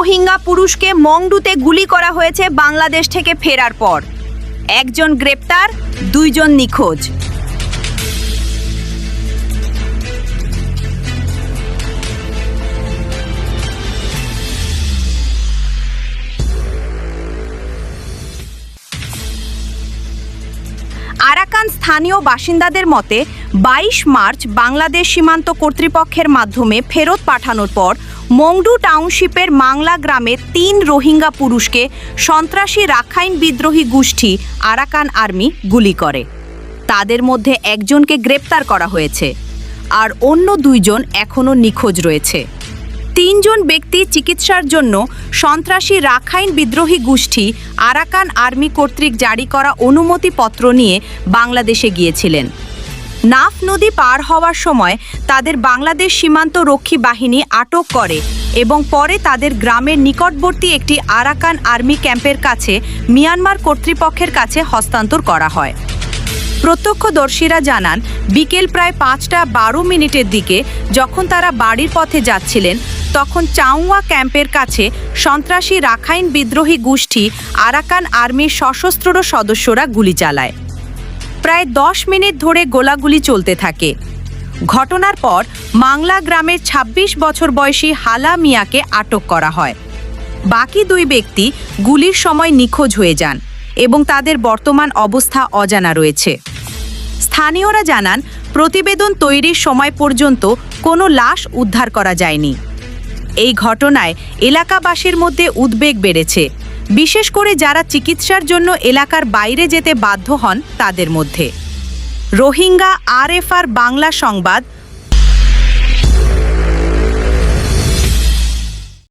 রোহিঙ্গা পুরুষকে মংডুতে গুলি করা হয়েছে বাংলাদেশ থেকে ফেরার পর। একজন গ্রেপ্তার, 2 জন নিখোঁজ। আরাকান স্থানীয় বাসিন্দাদের মতে 22 মার্চ বাংলাদেশ সীমান্ত কর্তৃপক্ষের মাধ্যমে ফেরত পাঠানোর পর মংডু টাউনশিপের মাংলা গ্রামে 3 রোহিঙ্গা পুরুষকে সন্ত্রাসী রাখাইন বিদ্রোহী গোষ্ঠী আরাকান আর্মি গুলি করে। তাদের মধ্যে একজনকে গ্রেপ্তার করা হয়েছে, আর অন্য 2 জন এখনও নিখোঁজ রয়েছে। 3 জন ব্যক্তি চিকিৎসার জন্য সন্ত্রাসী রাখাইন বিদ্রোহী গোষ্ঠী আরাকান আর্মি কর্তৃক জারি করা অনুমতিপত্র নিয়ে বাংলাদেশে গিয়েছিলেন। নাফ নদী পার হওয়ার সময় তাদের বাংলাদেশ সীমান্ত রক্ষী বাহিনী আটক করে এবং পরে তাদের গ্রামের নিকটবর্তী একটি আরাকান আর্মি ক্যাম্পের কাছে মিয়ানমার কর্তৃপক্ষের কাছে হস্তান্তর করা হয়। প্রত্যক্ষদর্শীরা জানান, বিকেল প্রায় 5টা 12 মিনিটের দিকে যখন তারা বাড়ির পথে যাচ্ছিলেন, তখন চাউয়া ক্যাম্পের কাছে সন্ত্রাসী রাখাইন বিদ্রোহী গোষ্ঠী আরাকান আর্মির সশস্ত্র সদস্যরা গুলি চালায়। প্রায় 10 মিনিট ধরে গোলাগুলি চলতে থাকে। ঘটনার পর মাংলা গ্রামের 26 বছর বয়সী হালা মিয়াকে আটক করা হয়। বাকি 2 ব্যক্তি গুলির সময় নিখোঁজ হয়ে যান এবং তাদের বর্তমান অবস্থা অজানা রয়েছে। স্থানীয়রা জানান, প্রতিবেদন তৈরির সময় পর্যন্ত কোনো লাশ উদ্ধার করা যায়নি। এই ঘটনায় এলাকাবাসীর মধ্যে উদ্বেগ বেড়েছে, বিশেষ করে যারা চিকিৎসার জন্য এলাকার বাইরে যেতে বাধ্য হন তাদের মধ্যে। রোহিঙ্গা RFR বাংলা সংবাদ।